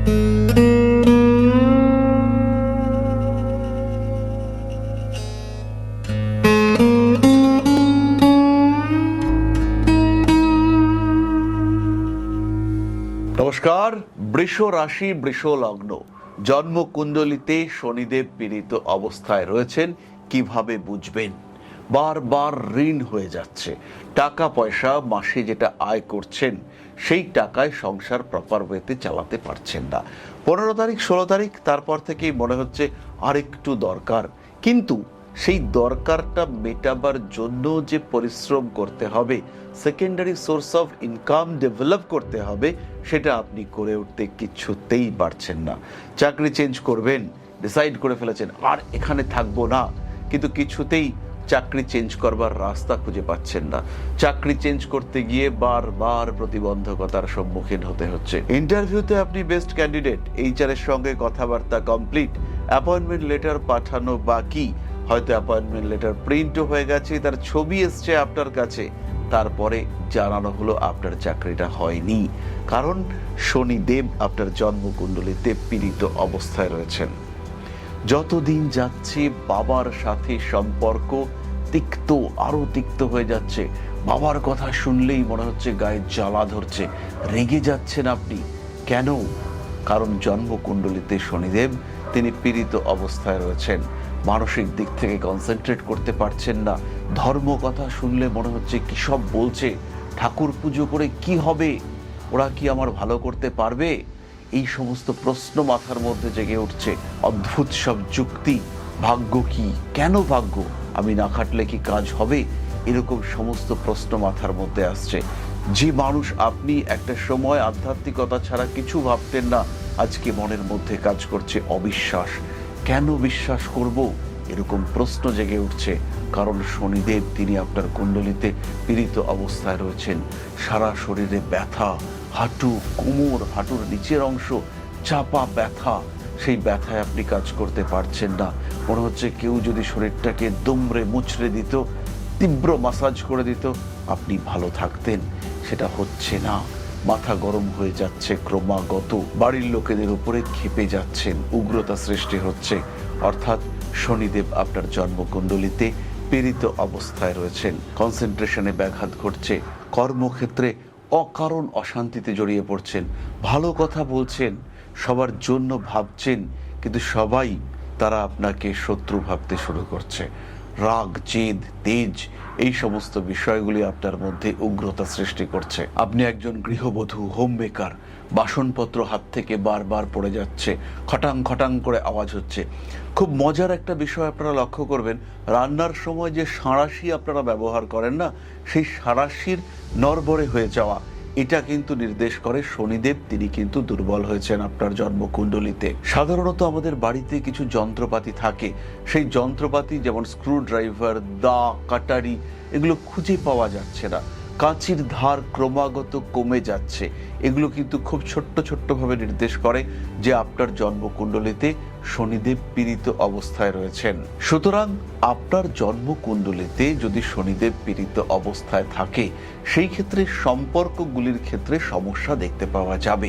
নমস্কার। বৃষ রাশি, বৃষ লগ্ন, জন্মকুণ্ডলিতে শনিদেব পীড়িত অবস্থায় রয়েছেন। কিভাবে বুঝবেন? বারবার ঋণ হয়ে যাচ্ছে, টাকা পয়সা মাসে যেটা আয় করছেন সেই টাকায় সংসার প্রপার ওয়েতে চালাতে পারছেন না। 15 তারিখ 16 তারিখ তারপর থেকেই মনে হচ্ছে আরেকটু দরকার, কিন্তু সেই দরকারটা মেটাবার জন্য যে পরিশ্রম করতে হবে, secondary source of income develop করতে হবে, সেটা আপনি করে উঠতে কিছুতেই পারছেন না। চাকরি চেঞ্জ করবেন, ডিসাইড করে ফেলেছেন আর এখানে থাকবো না, কিন্তু কিছুতেই চাকরি চেঞ্জ করবার রাস্তা খুঁজে পাচ্ছেন না। চাকরি চেঞ্জ করতে গিয়ে বারবার প্রতিবন্ধকতার সম্মুখীন হতে হচ্ছে। ইন্টারভিউতে আপনি বেস্ট ক্যান্ডিডেট, এইচআর এর সঙ্গে কথাবার্তা কমপ্লিট, অ্যাপয়েন্টমেন্ট লেটার পাঠানো বাকি, হয়তো অ্যাপয়েন্টমেন্ট লেটার প্রিন্টও হয়ে গেছে, তার ছবি এসছে আপনার কাছে, তারপরে জানানো হলো আপনার চাকরিটা হয়নি, কারণ শনিদেব আপনার জন্মকুণ্ডলিতে পীড়িত অবস্থায় রয়েছেন। যতদিন যাচ্ছে বাবার সাথে সম্পর্ক তিক্ত, আরো তিক্ত হয়ে যাচ্ছে। বাবার কথা শুনলেই মনে হচ্ছে গায়ে জ্বালা ধরছে, রেগে যাচ্ছেন আপনি। কেন? কারণ জন্মকুণ্ডলিতে শনিদেব তিনি পীড়িত অবস্থায় রয়েছেন। মানসিক দিক থেকে কনসেন্ট্রেট করতে পারছেন না। ধর্ম কথা শুনলে মনে হচ্ছে কি সব বলছে, ঠাকুর পুজো করে কি হবে, ওরা কি আমার ভালো করতে পারবে, এই সমস্ত প্রশ্ন মাথার মধ্যে জেগে উঠছে। অদ্ভুত সব যুক্তি, ভাগ্য কি, কেন ভাগ্য, আমি না খাটলে কি কাজ হবে, এরকম সমস্ত প্রশ্ন মাথার মধ্যে আসছে। যে মানুষ আপনি একটা সময় আধ্যাত্মিকতা ছাড়া কিছু ভাবতেন না, আজকে মনের মধ্যে কাজ করছে অবিশ্বাস। কেন বিশ্বাস করব, এরকম প্রশ্ন জেগে উঠছে। কারণ শনিদেব তিনি আপনার কুণ্ডলিতে পীড়িত অবস্থায় রয়েছেন। সারা শরীরে ব্যথা, হাঁটু, কোমর, হাঁটুর নিচের অংশ চাপা ব্যথা, সেই ব্যথায় আপনি কাজ করতে পারছেন না। মনে হচ্ছে কেউ যদি শরীরটাকে দুমড়ে মুচড়ে দিত, তীব্র মাসাজ করে দিত, আপনি ভালো থাকতেন। সেটা হচ্ছে না, মাথা গরম হয়ে যাচ্ছে ক্রমাগত, বাড়ির লোকেদের উপরে ক্ষেপে যাচ্ছেন, উগ্রতা সৃষ্টি হচ্ছে। অর্থাৎ শনিদেব আপনার জন্মকুণ্ডলিতে পীড়িত অবস্থায় রয়েছেন। কনসেন্ট্রেশনে ব্যাঘাত ঘটছে, কর্মক্ষেত্রে অকারণ অশান্তিতে জড়িয়ে পড়ছেন। ভালো কথা বলছেন, সবার জন্য ভাবছেন, কিন্তু সবাই তারা আপনাকে শত্রু ভাবতে শুরু করছে। রাগ, জেদ, তেজ, এই সমস্ত বিষয়গুলি আপনার মধ্যে উগ্রতা সৃষ্টি করছে। আপনি একজন গৃহবধূ, হোম মেকার, বাসনপত্র হাত থেকে বারবার পড়ে যাচ্ছে, খটাং খটাং করে আওয়াজ হচ্ছে। খুব মজার একটা বিষয় আপনারা লক্ষ্য করবেন, রান্নার সময় যে সাঁড়াশি আপনারা ব্যবহার করেন না, সেই সাঁড়াশির নড়বড়ে হয়ে যাওয়া, এটা কিন্তু নির্দেশ করে শনিদেব তিনি কিন্তু দুর্বল হয়েছেন আপনার জন্মকুণ্ডলিতে। সাধারণত আমাদের বাড়িতে কিছু যন্ত্রপাতি থাকে, সেই যন্ত্রপাতি যেমন স্ক্রু ড্রাইভার, দা, কাটারি, এগুলো খুঁজে পাওয়া যাচ্ছে না। কাঁচির ধার ক্রমাগত কমে যাচ্ছে। এগুলো কিন্তু খুব ছোট্ট ছোট্টভাবে নির্দেশ করে যে আপনার জন্মকুণ্ডলিতে শনিদেব পীড়িত অবস্থায় রয়েছেন। সুতরাং আপনার জন্মকুণ্ডলিতে যদি শনিদেব পীড়িত অবস্থায় থাকে, সেই ক্ষেত্রে সম্পর্কগুলির ক্ষেত্রে সমস্যা দেখতে পাওয়া যাবে।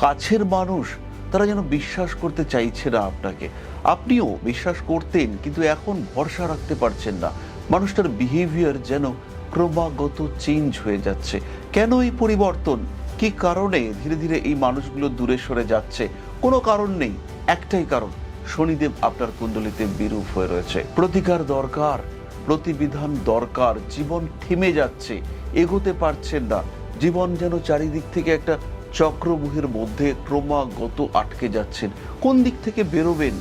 কাছের মানুষ তারা যেন বিশ্বাস করতে চাইছে না আপনাকে। আপনিও বিশ্বাস করতেন, কিন্তু এখন ভরসা রাখতে পারছেন না। মানুষটার বিহেভিয়ার যেন ক্রমাগত চেঞ্জ হয়ে যাচ্ছে। কেন এই পরিবর্তন? কি কারণে ধীরে ধীরে এই মানুষগুলো দূরে সরে যাচ্ছে? কোনো কারণ নেই, একটাই কারণ, শনিদেব আপনার কুণ্ডলিতে বিরূপ হয়ে রয়েছে। প্রতিকার দরকার, প্রতিবিধান দরকার। জীবন থেমে যাচ্ছে, এগোতে পারছেন না। জীবন যেন চারিদিক থেকে একটা চক্রব্যূহের মধ্যে ক্রমাগত আটকে যাচ্ছেন। কোন দিক থেকে বেরোবেন?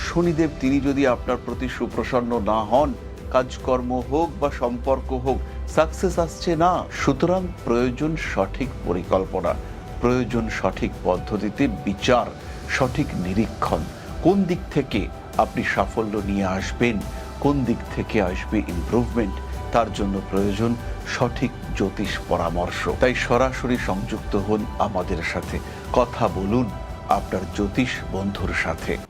শনিদেব তিনি যদি আপনার প্রতি সুপ্রসন্ন না হন, কাজকর্ম হোক বা সম্পর্ক হোক, সাকসেস আসছে না। সুতরাং প্রয়োজন সঠিক পরিকল্পনা, প্রয়োজন সঠিক পদ্ধতিতে বিচার, সঠিক নিরীক্ষণ। কোন দিক থেকে আপনি সাফল্য নিয়ে আসবেন, কোন দিক থেকে আসবে ইমপ্রুভমেন্ট, তার জন্য প্রয়োজন সঠিক জ্যোতিষ পরামর্শ। তাই সরাসরি সংযুক্ত হন আমাদের সাথে, কথা বলুন আপনার জ্যোতিষ বন্ধুর সাথে।